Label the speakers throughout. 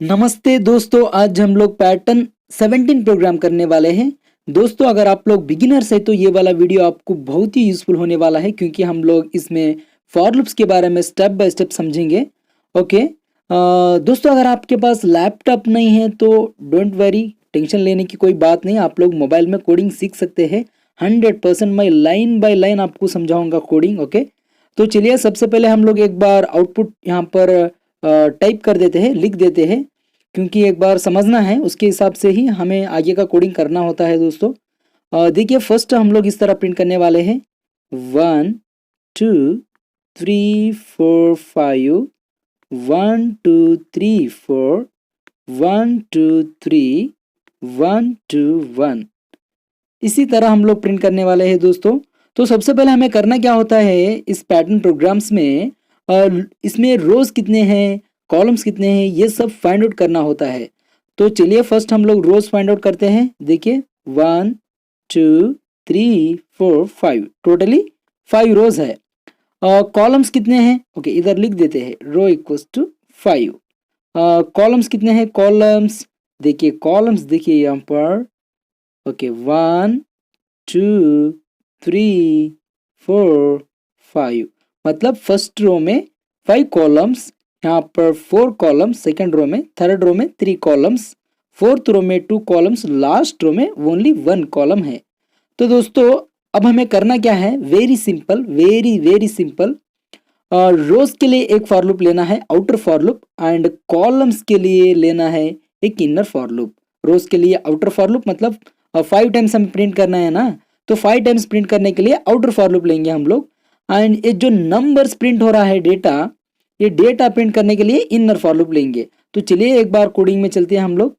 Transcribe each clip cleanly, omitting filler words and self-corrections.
Speaker 1: नमस्ते दोस्तों, आज हम लोग पैटर्न 17 प्रोग्राम करने वाले हैं। दोस्तों, अगर आप लोग बिगिनर्स है तो ये वाला वीडियो आपको बहुत ही यूजफुल होने वाला है, क्योंकि हम लोग इसमें फॉर लूप्स के बारे में स्टेप बाय स्टेप समझेंगे। ओके दोस्तों, अगर आपके पास लैपटॉप नहीं है तो डोंट वरी, टेंशन लेने की कोई बात नहीं। आप लोग मोबाइल में कोडिंग सीख सकते हैं। 100% मैं लाइन बाय लाइन आपको समझाऊंगा कोडिंग। ओके, तो चलिए सबसे पहले हम लोग एक बार आउटपुट यहाँ पर टाइप कर देते हैं, लिख देते हैं, क्योंकि एक बार समझना है, उसके हिसाब से ही हमें आगे का कोडिंग करना होता है। दोस्तों देखिए, फर्स्ट हम लोग इस तरह प्रिंट करने वाले हैं 1 2 3 4 5 1 2 3 4 1 2 3 1 2 1। इसी तरह हम लोग प्रिंट करने वाले हैं दोस्तों। तो सबसे पहले हमें करना क्या होता है इस पैटर्न प्रोग्राम्स में, इसमें रोज कितने हैं, कॉलम्स कितने हैं, ये सब फाइंड आउट करना होता है। तो चलिए फर्स्ट हम लोग रोज फाइंड आउट करते हैं। देखिए 1 2 3 4 5, टोटली 5 रोज है। कॉलम्स कितने हैं, ओके इधर लिख देते हैं, रो इक्वल्स टू 5। कॉलम्स कितने हैं, कॉलम्स देखिए, कॉलम्स देखिए यहाँ पर, ओके 1 2 3 4 5, मतलब फर्स्ट रो में 5 कॉलम्स, यहाँ पर 4 कॉलम्स, सेकंड रो में, थर्ड रो में 3 कॉलम्स, फोर्थ रो में 2 कॉलम्स, लास्ट रो में ओनली 1 कॉलम है। तो दोस्तों अब हमें करना क्या है, very simple, very very simple. Rows के लिए एक फॉर लूप लेना है, outer for loop, and columns के लिए लेना है एक इनर फॉर लूप। रोज के लिए आउटर फॉर लूप मतलब 5 टाइम्स हमें प्रिंट करना है ना, तो 5 टाइम्स प्रिंट करने के लिए आउटर फॉर लूप लेंगे हम लोग। एंड ये जो नंबर्स प्रिंट हो रहा है डेटा, ये डेटा प्रिंट करने के लिए इनर फॉर लूप लेंगे। तो चलिए एक बार कोडिंग में चलते हैं हम लोग।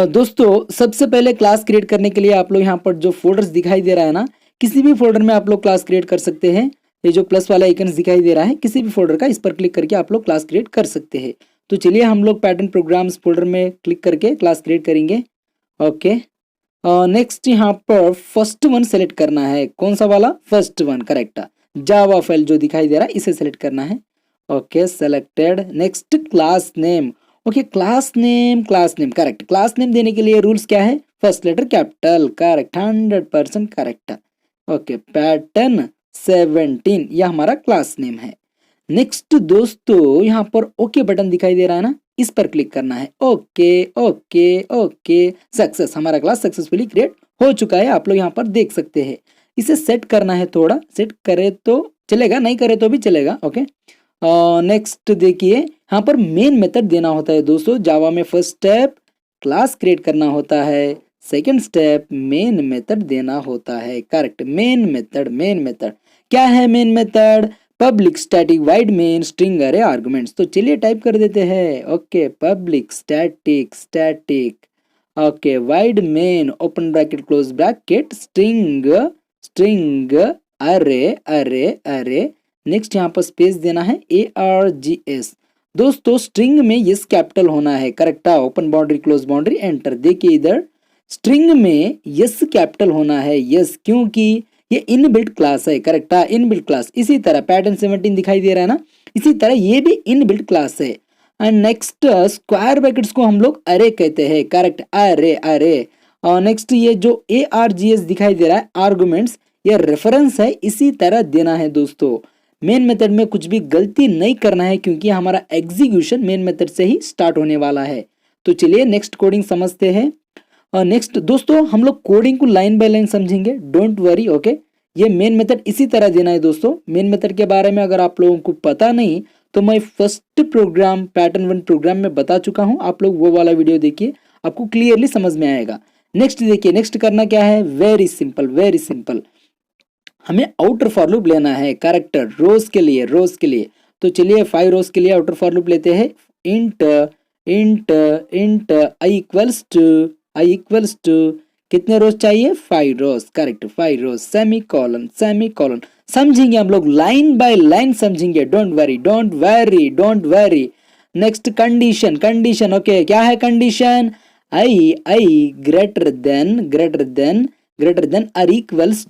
Speaker 1: दोस्तों सबसे पहले क्लास क्रिएट करने के लिए आप लोग यहाँ पर जो फोल्डर्स दिखाई दे रहा है ना, किसी भी फोल्डर में आप लोग क्लास क्रिएट कर सकते हैं। ये जो प्लस वाला आइकन दिखाई दे रहा है, किसी भी फोल्डर का, इस पर क्लिक करके आप लोग क्लास क्रिएट कर सकते हैं। तो चलिए हम लोग पैटर्न प्रोग्राम्स फोल्डर में क्लिक करके क्लास क्रिएट करेंगे। ओके, नेक्स्ट यहाँ पर फर्स्ट वन सेलेक्ट करना है। कौन सा वाला, first one, correct. Java file जो दिखाई दे रहा है इसे सेलेक्ट करना है। Okay selected. Next class name, okay class name, class name correct. Class name देने के लिए रूल्स क्या है, first letter capital, correct, 100% correct. Okay pattern 17 यह हमारा क्लास नेम है। नेक्स्ट दोस्तों यहाँ पर ओके बटन दिखाई दे रहा है ना, इस पर क्लिक करना है। ओके ओके ओके, सक्सेस, हमारा क्लास सक्सेसफुली क्रिएट हो चुका है, आप लोग यहाँ पर देख सकते हैं। इसे सेट करना है, थोड़ा सेट करे तो चलेगा, नहीं करे तो भी चलेगा। ओके नेक्स्ट देखिए, यहाँ पर मेन मेथड देना होता है दोस्तों। जावा में फर्स्ट स्टेप क्लास क्रिएट करना होता है, सेकंड स्टेप मेन मेथड देना होता है, correct. Main method, main method क्या है, main method public static wide main string अरे आर्गुमेंट्स। तो चलिए टाइप कर देते हैं। Okay public static static, okay wide main open bracket close bracket string string अरे अरे अरे, नेक्स्ट यहाँ पर स्पेस देना है ARGS। दोस्तों स्ट्रिंग में यस कैपिटल होना है, correct. Open boundary close boundary enter. देखिए इधर स्ट्रिंग में यस कैपिटल होना है, यस, क्योंकि ये इनबिल्ट क्लास है, करेक्ट, इनबिल्ट क्लास। इसी तरह पैटर्न 17 दिखाई दे रहा है ना, इसी तरह ये भी इनबिल्ट क्लास है। एंड नेक्स्ट स्क्वायर ब्रैकेट्स को हम लोग अरे कहते हैं, करेक्ट, अरे अरे। और नेक्स्ट ये जो ARGS दिखाई दे रहा है आर्गुमेंट्स, ये रेफरेंस है, इसी तरह देना है दोस्तों। मेन मेथड में कुछ भी गलती नहीं करना है, क्योंकि हमारा एग्जीक्यूशन मेन मेथड से ही स्टार्ट होने वाला है। तो चलिए नेक्स्ट कोडिंग समझते हैं। नेक्स्ट दोस्तों हम लोग कोडिंग को लाइन बाय लाइन समझेंगे, डोंट वरी। ओके, ये मेन मेथड इसी तरह देना है दोस्तों। मेन मेथड के बारे में अगर आप लोगों को पता नहीं तो मैं फर्स्ट प्रोग्राम पैटर्न 1 प्रोग्राम में बता चुका हूं, आप लोग वो वाला वीडियो देखिए, आपको क्लियरली समझ में आएगा। नेक्स्ट देखिए, नेक्स्ट करना क्या है, वेरी सिंपल, वेरी सिंपल। हमें आउटर फॉर लूप लेना है, करेक्टर, रोज के लिए, रोज के लिए। तो चलिए 5 रोज के लिए आउटर फॉर लूप लेते हैं। Int int int I equals to कितने रोज चाहिए, 5 rows, correct, 5 rows, semicolon, semicolon. समझेंगे हम लोग, लाइन बाय लाइन समझेंगे, don't worry, don't worry, don't worry. Next condition, condition, okay क्या है condition, I greater than greater than or equals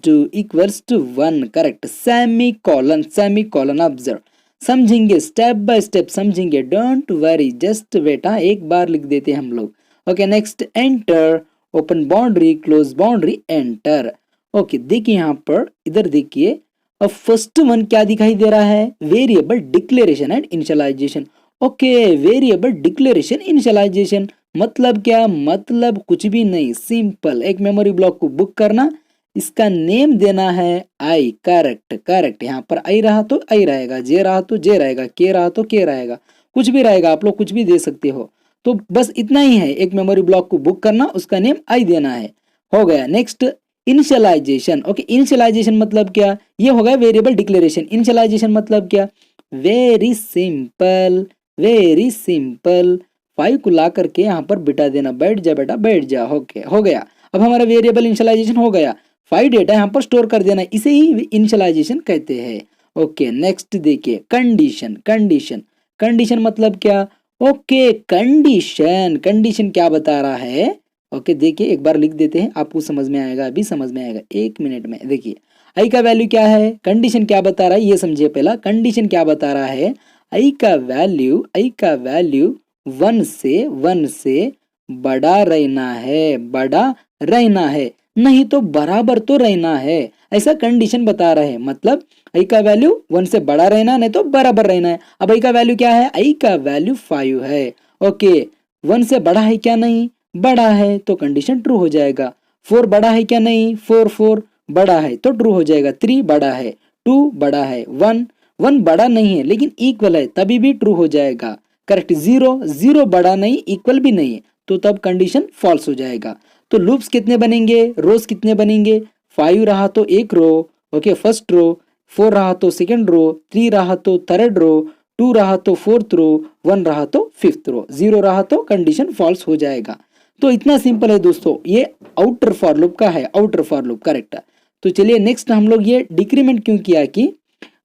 Speaker 1: to 1, correct, semicolon, semicolon, observe समझेंगे, step by step समझेंगे, don't worry, just wait. हाँ, एक बार लिख देते हैं हम लोग। Okay, next enter, open boundary, close boundary, enter. Okay, देखिए यहाँ पर, इधर देखिए, अब फर्स्ट वन क्या दिखाई दे रहा है, variable declaration and initialization. Okay, variable declaration initialization मतलब क्या, मतलब कुछ भी नहीं, सिंपल, एक मेमोरी ब्लॉक को बुक करना, इसका नेम देना है आई। करेक्ट करेक्ट, यहाँ पर आई रहा तो आई रहेगा, जे रहा तो जे रहेगा, के रहा तो के रहेगा, कुछ भी रहेगा, आप लोग कुछ भी दे सकते हो। तो बस इतना ही है, एक मेमोरी ब्लॉक को बुक करना, उसका नेम आई देना है, हो गया। Next initialisation. ओके, इनिशियलाइजेशन मतलब क्या, ये हो गया वेरिएबल डिक्लेरेशन। इनिशियलाइजेशन मतलब क्या, वेरी सिंपल, वेरी सिंपल, 5 को ला करके यहाँ पर बिठा देना, बैठ जा बेटा बैठ जा। ओके, हो गया। अब हमारा वेरिएबल इनिशियलाइजेशन हो गया, 5 डेटा यहाँ पर स्टोर कर देना, इसे ही इनिशियलाइजेशन कहते हैं। ओके, नेक्स्ट देखिए, कंडीशन। कंडीशन, कंडीशन मतलब क्या, ओके, कंडीशन, कंडीशन क्या बता रहा है। ओके, देखिए एक बार लिख देते हैं, आपको समझ में आएगा, अभी समझ में आएगा, 1 मिनट में। देखिए आई का वैल्यू क्या है, कंडीशन क्या बता रहा है, ये समझिए पहला। कंडीशन क्या बता रहा है, आई का वैल्यू, आई का वैल्यू 1 से बड़ा रहना है, बड़ा रहना है, नहीं तो बराबर तो रहना है, ऐसा कंडीशन बता रहे हैं। मतलब आई का वैल्यू 1 से बड़ा रहना, नहीं तो बराबर रहना है। अब आई का वैल्यू क्या है, आई का वैल्यू 5 है। ओके, 1 से बड़ा है क्या, नहीं बड़ा है, तो कंडीशन ट्रू हो जाएगा। 4 बड़ा है क्या, नहीं, 4 बड़ा है तो ट्रू हो जाएगा। 3 बड़ा है, 2 बड़ा है, 1 बड़ा नहीं है लेकिन इक्वल है, तभी भी ट्रू हो जाएगा। करेक्ट। 0 बड़ा नहीं, इक्वल भी नहीं है, तो तब कंडीशन फॉल्स हो जाएगा। तो लूप्स कितने बनेंगे, रोज कितने बनेंगे, 5 रहा तो एक रो, ओके, फर्स्ट रो, 4 रहा तो सेकंड रो, 3 रहा तो थर्ड रो, 2 रहा तो फोर्थ रो, 1 रहा तो फिफ्थ रो, 0 रहा तो कंडीशन फॉल्स हो जाएगा। तो इतना सिंपल है दोस्तों, ये आउटर फॉर लूप का है, आउटर फॉर लूप। करेक्ट। तो चलिए नेक्स्ट हम लोग ये डिक्रीमेंट क्यों किया, कि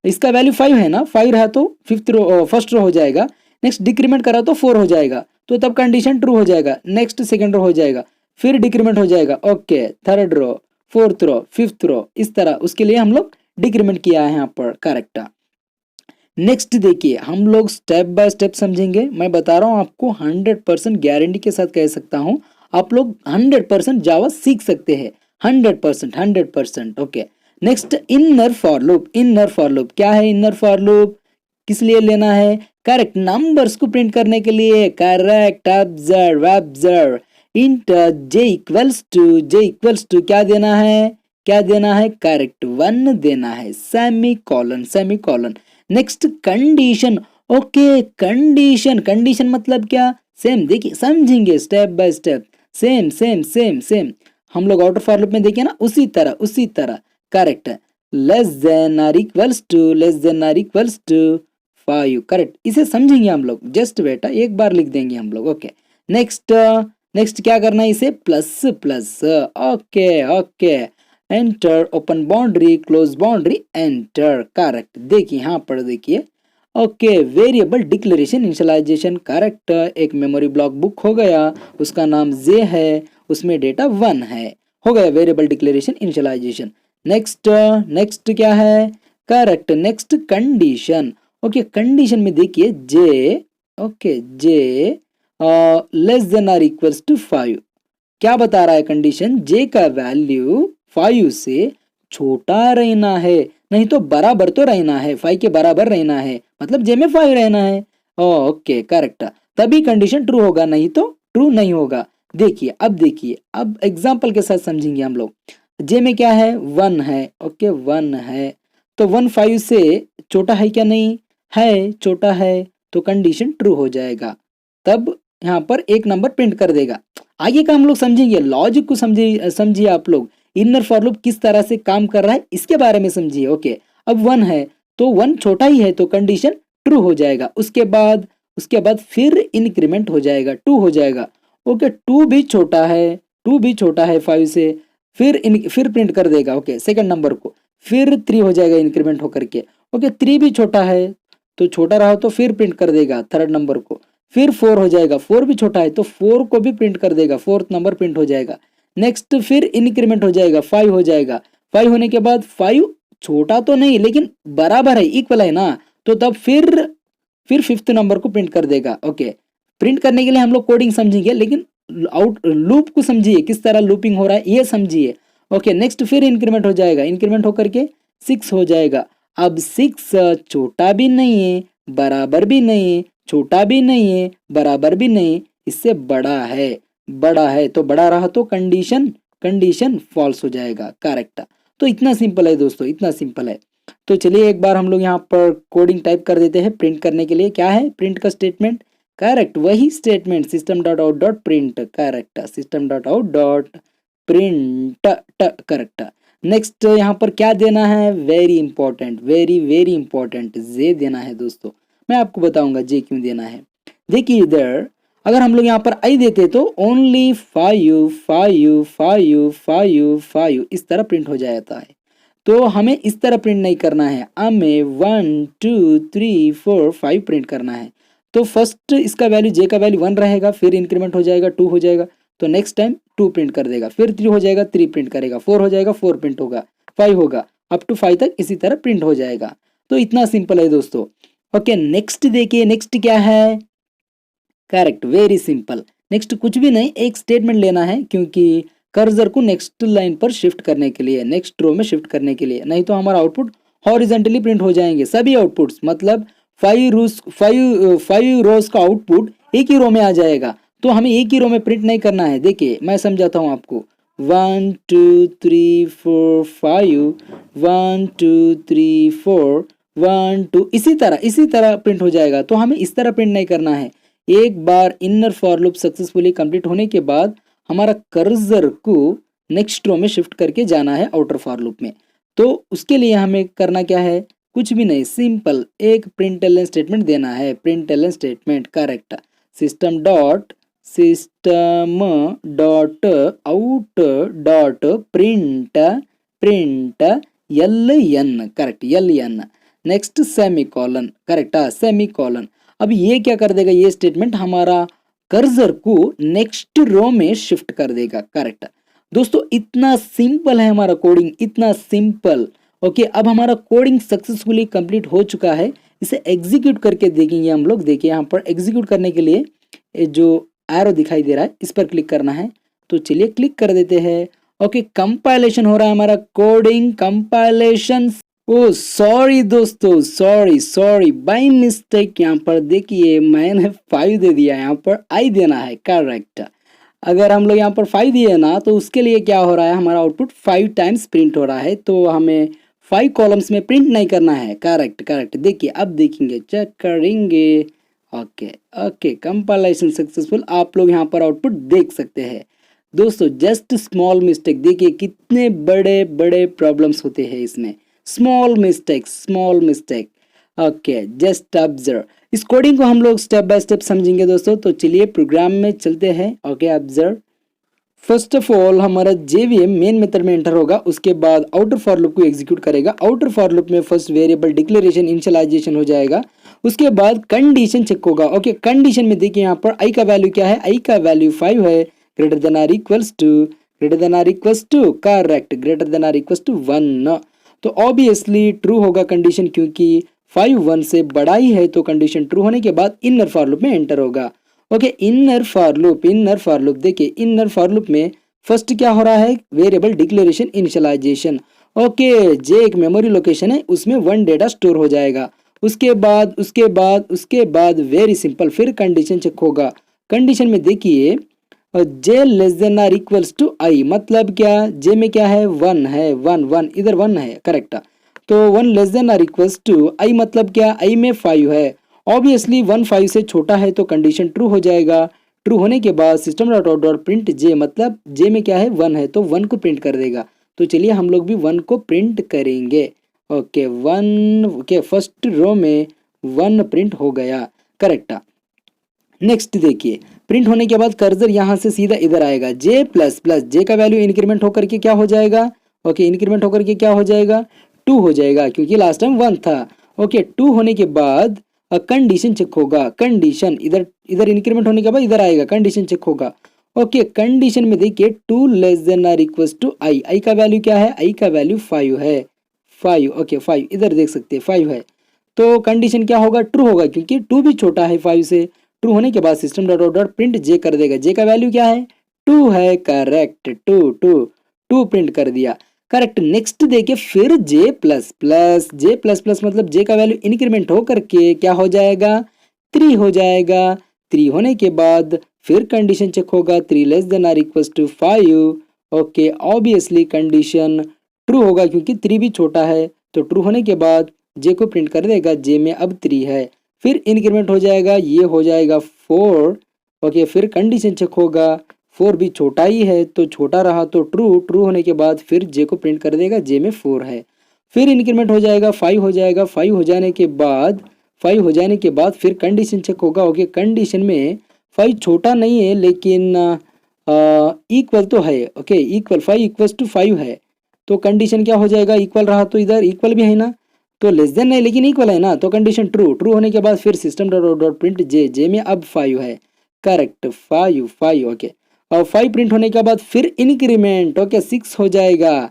Speaker 1: इसका वैल्यू 5 है ना, 5 रहा तो फिफ्थ रो, फर्स्ट रो हो जाएगा, नेक्स्ट डिक्रीमेंट करा तो 4 हो जाएगा, तो तब कंडीशन ट्रू हो जाएगा। नेक्स्ट सेकंड रो हो जाएगा, फिर डिक्रीमेंट हो जाएगा, okay, third row, fourth row, fifth row, इस तरह उसके लिए हम लोग डिक्रीमेंट किया है यहाँ पर। करेक्ट। नेक्स्ट देखिए, हम लोग स्टेप बाय स्टेप समझेंगे। मैं बता रहा हूँ आपको, 100% गारंटी के साथ कह सकता हूँ, आप लोग 100% जावा सीख सकते हैं, 100%, 100%। Okay, next inner for loop. Inner for loop क्या है, इनर फॉर लूप किस लिए लेना है, करेक्ट, नंबर्स को प्रिंट करने के लिए। Correct, observe, observe, int J equals to क्या देना है, क्या देना है, करेक्ट, 1 देना है, semi colon, semi colon. Next condition. Okay, condition, condition मतलब क्या, सेम, देखिए समझेंगे step by step, same same same same, हम लोग आउटर फॉर लूप में देखिए ना, उसी तरह उसी तरह। Correct, less than or equals to, less than or equals to 5। Correct, इसे समझेंगे हम लोग, जस्ट बेटा एक बार लिख देंगे हम लोग। ओके, नेक्स्ट, नेक्स्ट क्या करना है, इसे plus plus. Okay okay, enter, open boundary, close boundary, enter. Correct, देखिए यहाँ पर देखिए, okay, variable declaration initialization. Correct, एक मेमोरी ब्लॉक बुक हो गया, उसका नाम जे है, उसमें डेटा 1 है, हो गया variable declaration initialisation. Next, next क्या है, correct, next condition. Okay, condition में देखिए J, okay, J less than or equals to 5, क्या बता रहा है कंडीशन, जे का वैल्यू 5 से छोटा रहना है, नहीं तो बराबर तो रहना है, 5 के बराबर रहना है, मतलब जे में 5 रहना है। ओके, करेक्ट, तभी कंडीशन ट्रू होगा, नहीं तो ट्रू नहीं होगा। देखिए, अब देखिए, अब एग्जांपल के साथ समझेंगे हम लोग। जे में क्या है, 1 है, ओके, 1 है, तो 1 5 से छोटा है क्या, नहीं है, छोटा है, तो कंडीशन ट्रू हो जाएगा, तब यहाँ पर एक नंबर प्रिंट कर देगा। आगे का हम लोग समझेंगे, लॉजिक को समझिए, समझिए आप लोग, इनर फॉर लूप किस तरह से काम कर रहा है इसके बारे में समझिए। ओके, अब 1 है तो 1 छोटा ही है, तो कंडीशन ट्रू हो जाएगा। उसके बाद फिर इंक्रीमेंट हो जाएगा, 2 हो जाएगा। ओके, 2 भी छोटा है, 2 भी छोटा है 5 से, फिर प्रिंट कर देगा, ओके, सेकंड नंबर को, फिर 3 हो जाएगा इंक्रीमेंट होकर के। ओके, 3 भी छोटा है, तो छोटा रहा तो फिर प्रिंट कर देगा थर्ड नंबर को, फिर 4 हो जाएगा, 4 भी छोटा है तो 4 को भी प्रिंट कर देगा, फोर्थ नंबर प्रिंट हो जाएगा। नेक्स्ट फिर इंक्रीमेंट हो जाएगा, 5 हो जाएगा, 5 होने के बाद 5 छोटा तो नहीं लेकिन बराबर है, इक्वल है ना, तो तब फिर फिफ्थ नंबर को प्रिंट कर देगा। ओके, प्रिंट करने के लिए हम लोग कोडिंग समझेंगे, लेकिन आउट लूप को समझिए, किस तरह लूपिंग हो रहा है ये समझिए। ओके, नेक्स्ट फिर इंक्रीमेंट हो जाएगा, इंक्रीमेंट होकर के 6 हो जाएगा। अब 6 छोटा भी नहीं है, बराबर भी नहीं है, छोटा भी नहीं है, बराबर भी नहीं, इससे बड़ा है, बड़ा है, तो बड़ा रहा तो कंडीशन फॉल्स हो जाएगा, करेक्ट। तो इतना सिंपल है दोस्तों, इतना सिंपल है। तो चलिए एक बार हम लोग यहाँ पर कोडिंग टाइप कर देते हैं प्रिंट करने के लिए। क्या है प्रिंट का स्टेटमेंट? करेक्ट, वही statement system dot out dot print, correct, system dot out dot print, correct. Next यहाँ पर क्या देना है? Very important, very very important, J देना है दोस्तों। मैं आपको बताऊंगा जे क्यों देना है। देखिए इधर अगर हम लोग यहाँ पर आई देते तो ओनली 5 5 5 5 5 इस तरह प्रिंट हो जाता है। तो हमें इस तरह प्रिंट नहीं करना है, हमें 1 2 3 4 5 प्रिंट करना है। तो फर्स्ट इसका वैल्यू जे का वैल्यू 1 रहेगा, फिर इंक्रीमेंट हो जाएगा 2 हो जाएगा, तो नेक्स्ट टाइम 2 प्रिंट कर देगा, फिर 3 हो जाएगा 3 प्रिंट करेगा, 4 हो जाएगा 4 प्रिंट होगा, 5 होगा, अप टू 5 तक इसी तरह प्रिंट हो जाएगा। तो इतना सिंपल है दोस्तों। ओके, नेक्स्ट देखिए, नेक्स्ट क्या है? Correct, very simple. नेक्स्ट कुछ भी नहीं, एक स्टेटमेंट लेना है, क्योंकि कर्सर को नेक्स्ट लाइन पर शिफ्ट करने के लिए, नेक्स्ट रो में शिफ्ट करने के लिए, नहीं तो हमारा आउटपुट हॉरिजेंटली प्रिंट हो जाएंगे सभी आउटपुट्स, मतलब 5 रोज का आउटपुट एक ही रो में आ जाएगा। तो हमें एक ही रो में प्रिंट नहीं करना है। देखिए मैं समझाता हूँ आपको, 1 2 3 4 5 1 2 3 4 1 2 इसी तरह प्रिंट हो जाएगा। तो हमें इस तरह प्रिंट नहीं करना है। एक बार inner for loop successfully complete होने के बाद हमारा कर्सर को नेक्स्ट रो में शिफ्ट करके जाना है आउटर फॉर लूप में। तो उसके लिए हमें करना क्या है? कुछ भी नहीं, सिंपल एक प्रिंटलन स्टेटमेंट देना है, println statement, correct, system dot out dot print LN, correct, LN, next semicolon, correct, semicolon. अब ये क्या कर देगा? ये स्टेटमेंट हमारा कर्सर को नेक्स्ट रो में शिफ्ट कर देगा, करेक्ट। दोस्तों इतना सिंपल है हमारा कोडिंग, इतना सिंपल। ओके, अब हमारा कोडिंग सक्सेसफुली कंप्लीट हो चुका है। इसे एग्जीक्यूट करके देखेंगे हम लोग। देखिए यहाँ पर एग्जीक्यूट करने के लिए जो एरो दिखाई दे रहा है इस पर क्लिक करना है, तो चलिए क्लिक कर देते हैं। ओके, कंपाइलेशन हो रहा है हमारा, कोडिंग कंपाइलेशन। ओ सॉरी दोस्तों, सॉरी बाय मिस्टेक यहाँ पर देखिए मैंने 5 दे दिया, यहाँ पर आई देना है, करेक्ट। अगर हम लोग यहाँ पर 5 दिए ना तो उसके लिए क्या हो रहा है, हमारा आउटपुट 5 टाइम्स प्रिंट हो रहा है, तो हमें 5 कॉलम्स में प्रिंट नहीं करना है, करेक्ट। देखिए अब देखेंगे, चेक करेंगे। Okay, compilation successful. आप लोग यहाँ पर आउटपुट देख सकते हैं दोस्तों। जस्ट स्मॉल मिस्टेक, देखिए कितने बड़े बड़े प्रॉब्लम्स होते हैं इसमें, small mistake. Okay, just observe. इस कोडिंग को हम लोग स्टेप बाय स्टेप समझेंगे दोस्तों। तो चलिए प्रोग्राम में चलते हैं। Okay, observe. First of all हमारा जेवीएम मेन मेथड में एंटर होगा, उसके बाद आउटर फॉर लूप को एग्जीक्यूट करेगा। आउटर फॉर लूप में फर्स्ट वेरिएबल डिक्लेरेशन इनिशियलाइजेशन हो जाएगा, उसके बाद कंडीशन चेक होगा। ओके, कंडीशन में देखिए यहाँ पर आई का वैल्यू क्या है? आई का वैल्यू 5 है, greater than or equals to, correct, greater than or equals to 1। तो ऑब्वियसली ट्रू होगा कंडीशन, क्योंकि 5 1 से बड़ा ही है, तो कंडीशन ट्रू होने के बाद इनर फॉर लूप में एंटर होगा। ओके, इनर फॉर लूप देखिए, इनर फॉर लूप में फर्स्ट क्या हो रहा है? Variable declaration initialization. Okay, J एक मेमोरी लोकेशन है, उसमें 1 डेटा स्टोर हो जाएगा। उसके बाद वेरी सिंपल, फिर कंडीशन चेक होगा। कंडीशन में देखिए J less than or equals to I, मतलब क्या? जे में क्या है? 1 है, 1 इधर 1 है, करेक्ट। तो 1 less than or equals to I मतलब क्या? आई में 5 है। ऑब्वियसली 1 5 से छोटा है, तो कंडीशन ट्रू हो जाएगा। ट्रू होने के बाद system dot out dot print J, मतलब जे में क्या है? 1 है, तो 1 को प्रिंट कर देगा। तो चलिए हम लोग भी 1 को प्रिंट करेंगे। ओके, 1 के फर्स्ट रो में 1 प्रिंट हो गया, करेक्ट। नेक्स्ट देखिए, प्रिंट होने के बाद कर्सर यहाँ से सीधा इधर आएगा, जे प्लस प्लस, जे का वैल्यू इंक्रीमेंट होकर के क्या हो जाएगा? ओके, इंक्रीमेंट होकर के क्या हो जाएगा? 2 हो जाएगा, क्योंकि लास्ट टाइम 1 था। ओके, 2 होने के बाद कंडीशन चेक होगा। कंडीशन इधर इंक्रीमेंट होने के बाद इधर आएगा, कंडीशन चेक होगा। ओके, कंडीशन में देखिए 2 less than or equals to I, I का वैल्यू क्या है? आई का वैल्यू 5 है, 5। ओके, 5 इधर देख सकते हैं, 5 है। तो कंडीशन क्या होगा, ट्रू होगा, क्योंकि 2 भी छोटा है 5 से। ट्रू होने के बाद system dot out dot print J कर देगा, जे का वैल्यू क्या है, 2 है, करेक्ट, 2 प्रिंट कर दिया, करेक्ट। नेक्स्ट देखिए फिर जे प्लस प्लस मतलब जे का वैल्यू इंक्रीमेंट हो करके क्या हो जाएगा, 3 हो जाएगा। 3 होने के बाद फिर कंडीशन चेक होगा, 3 less than or equal to 5। Okay, obviously condition true होगा क्योंकि 3 भी छोटा है। तो ट्रू होने के बाद जे को प्रिंट कर देगा, जे में अब 3 है, फिर इंक्रीमेंट हो जाएगा, ये हो जाएगा 4। ओके, फिर कंडीशन चेक होगा, 4 भी छोटा ही है तो छोटा रहा तो ट्रू होने के बाद फिर जे को प्रिंट कर देगा, जे में 4 है, फिर इंक्रीमेंट हो जाएगा, 5 हो जाएगा। 5 हो जाने के बाद फिर कंडीशन चेक होगा। ओके, कंडीशन में 5 छोटा नहीं है लेकिन इक्वल तो है। ओके, इक्वल 5 इक्वल्स टू 5 है, तो कंडीशन क्या हो जाएगा, इक्वल रहा तो इधर इक्वल भी है ना, तो लेस देन नहीं लेकिन इक्वल है ना, तो कंडीशन ट्रू होने के बाद फिर सिस्टम डॉट डॉट प्रिंट जे में अब 5 है, करेक्ट, 5। ओके, और 5 प्रिंट होने के बाद फिर इंक्रीमेंट, ओके 6 हो जाएगा,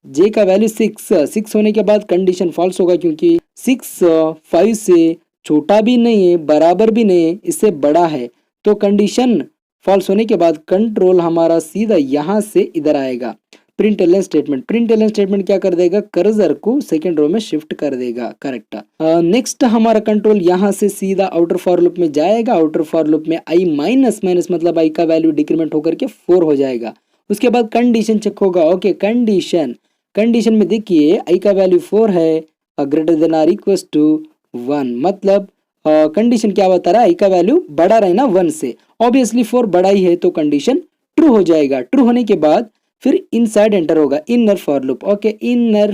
Speaker 1: जे का वैल्यू 6 होने के बाद कंडीशन फॉल्स होगा क्योंकि 6 5 से छोटा भी नहीं है, बराबर भी नहीं है, इससे बड़ा है, तो कंडीशन फॉल्स होने के बाद कंट्रोल हमारा सीधा यहाँ से इधर आएगा। प्रिंट एलन स्टेटमेंट क्या कर देगा, कर्सर को सेकंड रो में शिफ्ट कर देगा, करेक्ट। नेक्स्ट हमारा कंट्रोल यहाँ से सीधा आउटर फॉर लूप में जाएगा। आउटर फॉर लूप में आई माइनस मतलब आई का वैल्यू डिक्रीमेंट होकर के 4 हो जाएगा। उसके बाद कंडीशन चेक होगा। ओके, कंडीशन में देखिए आई का वैल्यू 4 है, greater than or equal to 1, मतलब कंडीशन क्या बता रहा है, आई का वैल्यू बड़ा रहे ना 1 से, ऑब्वियसली 4 बड़ा ही है तो कंडीशन ट्रू हो जाएगा। ट्रू होने के बाद फिर इनसाइड एंटर होगा inner for loop. Okay, inner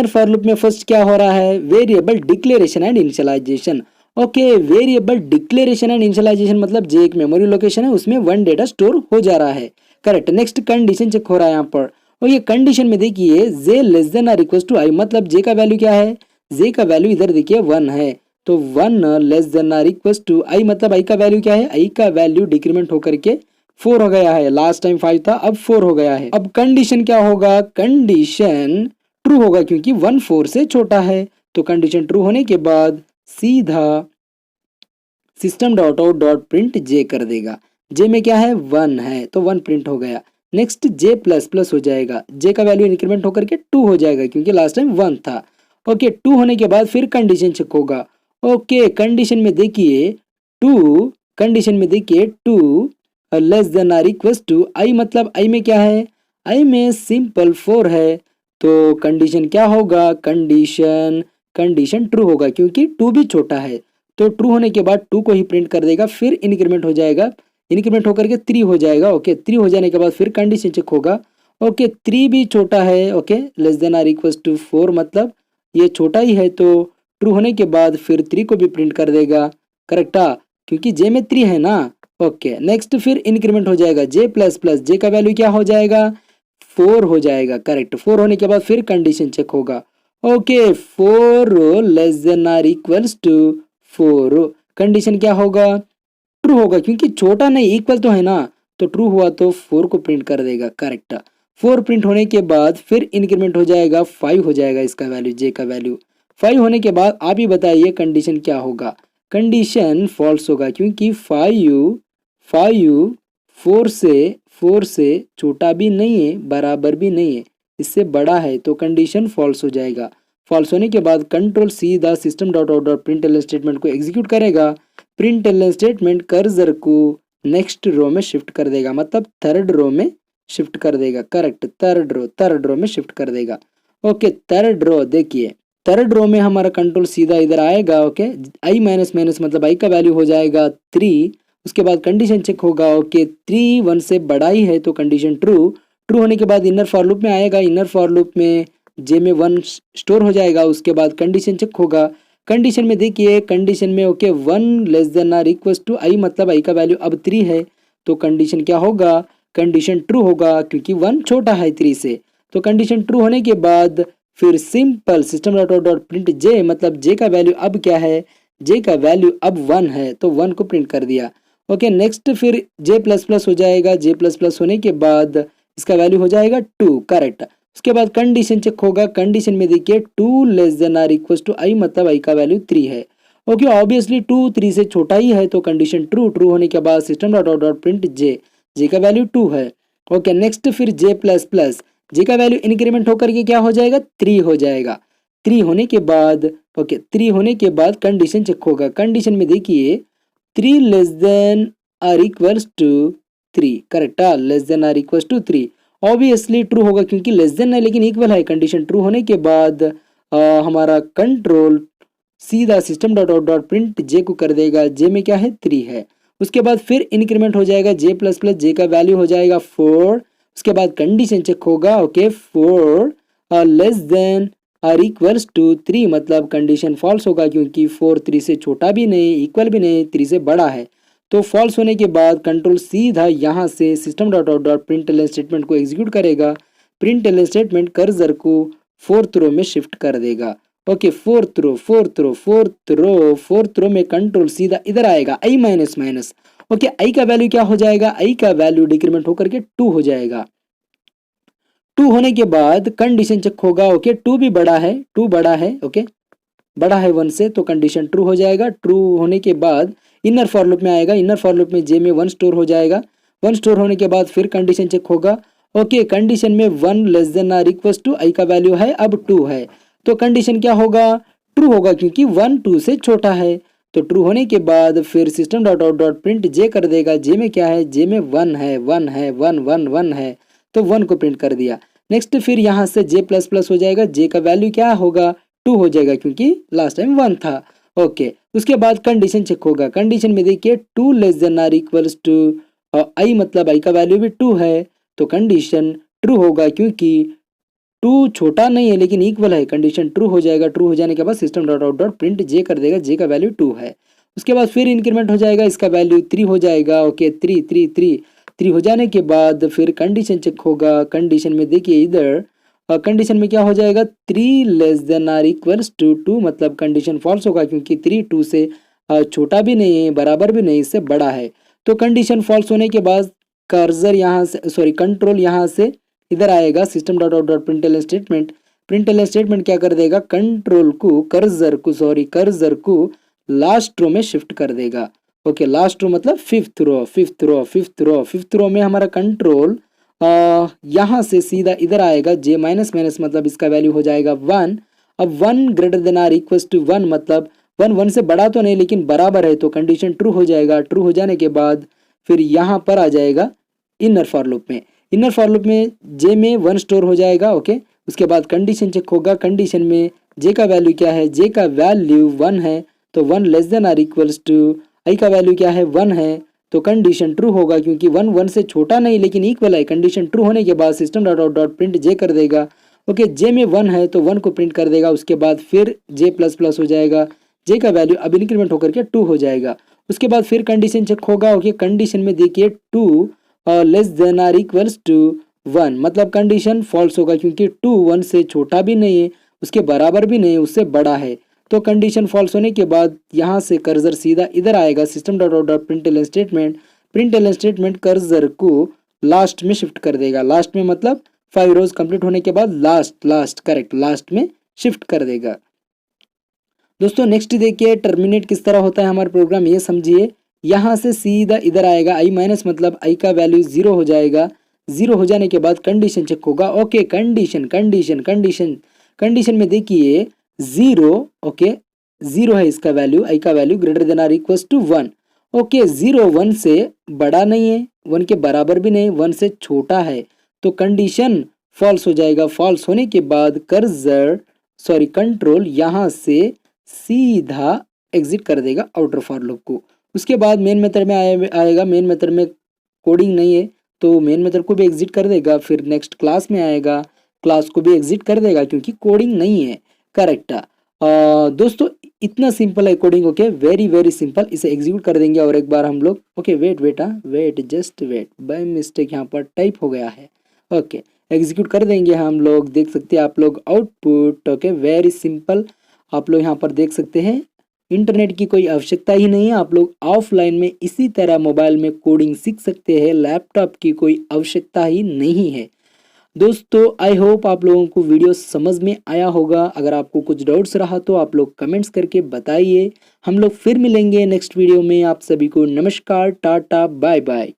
Speaker 1: for loop में फर्स्ट क्या हो रहा है, variable declaration and initialization. Okay, variable declaration and initialization मतलब जे एक मेमोरी लोकेशन है, उसमें 1 डेटा स्टोर हो जा रहा है, करेक्ट। नेक्स्ट कंडीशन चेक हो रहा है यहाँ पर, और ये कंडीशन में देखिए J less than or equal to I, मतलब जे का वैल्यू क्या है, जे का वैल्यू इधर देखिए 1 है, तो 1 less than or equal to I, मतलब आई का वैल्यू क्या है, आई का वैल्यू डिक्रीमेंट होकर के 4 हो गया है, लास्ट टाइम 5 था अब 4 हो गया है। अब कंडीशन क्या होगा, कंडीशन ट्रू होगा क्योंकि 1 4 से छोटा है, तो कंडीशन ट्रू होने के बाद सीधा system dot out dot print J कर देगा, जे में क्या है 1 है तो 1 प्रिंट हो गया। नेक्स्ट जे प्लस प्लस हो जाएगा, जे का वैल्यू इंक्रीमेंट होकर के 2 हो जाएगा क्योंकि लास्ट टाइम 1 था। ओके, 2 होने के बाद फिर कंडीशन चेक होगा। ओके, कंडीशन में देखिए 2 less than or equal to I, मतलब आई में क्या है, आई में सिंपल 4 है, तो कंडीशन क्या होगा, कंडीशन ट्रू होगा क्योंकि 2 भी छोटा है, तो ट्रू होने के बाद 2 को ही प्रिंट कर देगा, फिर इंक्रीमेंट हो जाएगा, इंक्रीमेंट होकर के 3 हो जाएगा। ओके, 3 हो जाने के बाद फिर कंडीशन चेक होगा। ओके, 3 भी छोटा है, okay less than or equal to 4, मतलब ये छोटा ही है, तो ट्रू होने के बाद फिर 3 को भी प्रिंट कर देगा, करेक्टा, क्योंकि जे में 3 है ना। ओके, नेक्स्ट फिर इंक्रीमेंट हो जाएगा, जे प्लस प्लस, जे का वैल्यू क्या हो जाएगा, 4 हो जाएगा, करेक्ट। 4 होने के बाद फिर कंडीशन चेक होगा। Okay, 4 less than or equals to 4, condition क्या होगा, ट्रू होगा क्योंकि छोटा नहीं इक्वल तो है ना, तो ट्रू हुआ तो 4 को प्रिंट कर देगा, करेक्ट। 4 प्रिंट होने के बाद फिर इंक्रीमेंट हो जाएगा, 5 हो जाएगा इसका वैल्यू, जे का वैल्यू 5 होने के बाद आप ही बताइए कंडीशन क्या होगा, कंडीशन फॉल्स होगा क्योंकि 5 4 से छोटा भी नहीं है, बराबर भी नहीं है, इससे बड़ा है, तो कंडीशन फॉल्स हो जाएगा। फॉल्स होने के बाद कंट्रोल सीधा system dot out dot println statement को एग्जीक्यूट करेगा। प्रिंट एलन स्टेटमेंट कर्सर को नेक्स्ट रो में शिफ्ट कर देगा, मतलब थर्ड रो में शिफ्ट कर देगा, करेक्ट, थर्ड रो में शिफ्ट कर देगा। ओके, थर्ड रो देखिए, थर्ड रो में हमारा कंट्रोल सीधा इधर आएगा। ओके, आई माइनस मतलब आई का वैल्यू हो जाएगा 3, उसके बाद कंडीशन चेक होगा। ओके, 3 1 से बड़ा ही है तो कंडीशन ट्रू होने के बाद इनर फॉर लूप में आएगा, इनर फॉर लूप में जे में 1 स्टोर हो जाएगा, उसके बाद कंडीशन चेक होगा। कंडीशन में देखिए, कंडीशन में okay 1 less than or equal to I, मतलब आई का वैल्यू अब 3 है, तो कंडीशन क्या होगा, कंडीशन ट्रू होगा क्योंकि 1 छोटा है 3 से, तो कंडीशन ट्रू होने के बाद फिर simple system dot dot print J, मतलब जे का वैल्यू अब क्या है, जे का वैल्यू अब 1 है तो 1 को प्रिंट कर दिया। ओके, नेक्स्ट फिर जे प्लस प्लस हो जाएगा, जे प्लस प्लस होने के बाद इसका वैल्यू हो जाएगा 2, करेक्ट। उसके बाद कंडीशन चेक होगा, कंडीशन में देखिए 2 less than or equal to I, मतलब आई का वैल्यू 3 है। ओके, ऑब्वियसली 2 3 से छोटा ही है, तो कंडीशन ट्रू, ट्रू होने के बाद system dot out dot print J, J का वैल्यू 2 है। ओके, नेक्स्ट फिर जे प्लस प्लस, जे का वैल्यू इंक्रीमेंट होकर के क्या हो जाएगा, 3 हो जाएगा। 3 होने के बाद, ओके 3 होने के बाद कंडीशन चेक होगा, कंडीशन में देखिए 3 less than or equals to 3, correct, less than or equals to 3, obviously true होगा क्योंकि लेस देन है लेकिन इक्वल है। कंडीशन ट्रू होने के बाद हमारा कंट्रोल सीधा system dot out dot print J को कर देगा, जे में क्या है 3 है। उसके बाद फिर इंक्रीमेंट हो जाएगा जे प्लस प्लस, जे का वैल्यू हो जाएगा 4। उसके बाद कंडीशन चेक होगा, okay 4 less than or equals to 3, मतलब कंडीशन फॉल्स होगा क्योंकि 4 3 से छोटा भी नहीं, इक्वल भी नहीं, 3 से बड़ा है। तो फॉल्स होने के बाद कंट्रोल सीधा यहाँ से system dot out dot print L statement को एग्जीक्यूट करेगा। प्रिंट एल स्टेटमेंट कर्सर को 4th रो में शिफ्ट कर देगा। ओके, 4th रो 4th रो 4th रो 4th रो में कंट्रोल सीधा इधर आएगा, आई माइनस माइनस। ओके, आई का वैल्यू क्या हो जाएगा, आई का वैल्यू डिक्रीमेंट होकर के 2 हो जाएगा। 2 होने के बाद कंडीशन चेक होगा, ओके 2 भी बड़ा है, 2 बड़ा है, ओके बड़ा है 1 से, तो कंडीशन ट्रू हो जाएगा। ट्रू होने के बाद इनर फॉर लूप में आएगा, इनर फॉर लूप में जे में 1 स्टोर हो जाएगा। 1 स्टोर होने के बाद फिर कंडीशन चेक होगा, ओके कंडीशन में 1 less than or equals to I का वैल्यू है अब 2 है, तो कंडीशन क्या होगा, ट्रू होगा क्योंकि 1 2 से छोटा है। तो ट्रू होने के बाद फिर system dot out dot print J कर देगा, जे में क्या है, जे में 1 है, 1 है, 1 1 1 है, तो 1 को प्रिंट कर दिया। नेक्स्ट फिर यहाँ से जे प्लस प्लस हो जाएगा, जे का वैल्यू क्या होगा, 2 हो जाएगा क्योंकि लास्ट टाइम 1 था। ओके, उसके बाद कंडीशन चेक होगा, कंडीशन में देखिए 2 less than or equals to I, मतलब आई का वैल्यू भी 2 है, तो कंडीशन ट्रू होगा क्योंकि 2 छोटा नहीं है लेकिन इक्वल है, कंडीशन ट्रू हो जाएगा। ट्रू हो जाने के बाद system dot out dot print J कर देगा, जे का वैल्यू 2 है। उसके बाद फिर इंक्रीमेंट हो जाएगा, इसका वैल्यू 3 हो जाएगा। ओके, 3 3 3 3 हो जाने के बाद फिर कंडीशन चेक होगा, कंडीशन में देखिए इधर कंडीशन में क्या हो जाएगा, 3 less than or equals to 2, मतलब कंडीशन फॉल्स होगा क्योंकि 3 2 से छोटा भी नहीं है, बराबर भी नहीं, इससे बड़ा है। तो कंडीशन फॉल्स होने के बाद कर्सर यहाँ से, सॉरी कंट्रोल यहाँ से इधर आएगा, system dot out dot print L statement, print L statement क्या कर देगा, कंट्रोल को कर्सर को लास्ट रो में शिफ्ट कर देगा। ओके, लास्ट रो मतलब फिफ्थ रो में हमारा कंट्रोल यहाँ से सीधा इधर आएगा, जे माइनस माइनस, मतलब इसका वैल्यू हो जाएगा 1। अब 1 greater than or equals to 1, मतलब 1 1 से बड़ा तो नहीं लेकिन बराबर है, तो कंडीशन ट्रू हो जाएगा। ट्रू हो जाने के बाद फिर यहाँ पर आ जाएगा इनर फॉर लूप में, इनर फॉर लूप में जे में 1 स्टोर हो जाएगा। ओके, उसके बाद कंडीशन चेक होगा, कंडीशन में जे का वैल्यू क्या है, जे का वैल्यू 1 है, तो 1 less than or equals to I का वैल्यू क्या है, 1 है, तो कंडीशन ट्रू होगा क्योंकि 1 1 से छोटा नहीं लेकिन इक्वल है। कंडीशन ट्रू होने के बाद system dot out dot print J कर देगा। ओके, जे में 1 है तो 1 को प्रिंट कर देगा। उसके बाद फिर जे प्लस प्लस हो जाएगा, जे का वैल्यू अब इंक्रीमेंट होकर के 2 हो जाएगा। उसके बाद फिर कंडीशन चेक होगा। ओके, कंडीशन में देखिए 2 less than or equals to 1, मतलब कंडीशन फॉल्स होगा क्योंकि 2 1 से छोटा भी नहीं है, उसके बराबर भी नहीं, उससे बड़ा है। तो कंडीशन फॉल्स होने के बाद यहाँ से कर्सर सीधा इधर आएगा, system dot out dot print L statement, print L statement cursor को लास्ट में शिफ्ट कर देगा। लास्ट में मतलब 5 रोज कंप्लीट होने के बाद लास्ट करेक्ट, लास्ट में शिफ्ट कर देगा। दोस्तों नेक्स्ट देखिए टर्मिनेट किस तरह होता है हमारा प्रोग्राम, ये समझिए। यहाँ से सीधा इधर आएगा आई माइनस, मतलब आई का वैल्यू 0 हो जाएगा। 0 हो जाने के बाद कंडीशन चेक होगा। ओके, कंडीशन में देखिए 0, ओके 0 है इसका वैल्यू, आई का value greater than or equals to 1। Okay, 0 1 से बड़ा नहीं है, 1 के बराबर भी नहीं, 1 से छोटा है, तो कंडीशन फॉल्स हो जाएगा। फॉल्स होने के बाद कंट्रोल यहाँ से सीधा एग्जिट कर देगा आउटर फॉर लूप को। उसके बाद मेन मेथड में आएगा, मेन मेथड में कोडिंग नहीं है तो मेन मेथड को भी एग्जिट कर देगा। फिर नेक्स्ट क्लास में आएगा, क्लास को भी एग्जिट कर देगा क्योंकि कोडिंग नहीं है, करेक्ट। दोस्तों इतना सिंपल है कोडिंग। ओके, वेरी सिंपल, इसे एग्जीक्यूट कर देंगे और एक बार हम लोग। Okay, wait just wait, by mistake यहाँ पर टाइप हो गया है। ओके, एग्जीक्यूट कर देंगे हम लोग, देख सकते हैं आप लोग आउटपुट। ओके, वेरी सिंपल, आप लोग यहाँ पर देख सकते हैं। इंटरनेट की कोई आवश्यकता ही नहीं है, आप लोग ऑफलाइन में इसी तरह मोबाइल में कोडिंग सीख सकते हैं, लैपटॉप की कोई आवश्यकता ही नहीं है। दोस्तों आई होप आप लोगों को वीडियो समझ में आया होगा। अगर आपको कुछ डाउट्स रहा तो आप लोग कमेंट्स करके बताइए। हम लोग फिर मिलेंगे नेक्स्ट वीडियो में। आप सभी को नमस्कार, टाटा, बाय बाय।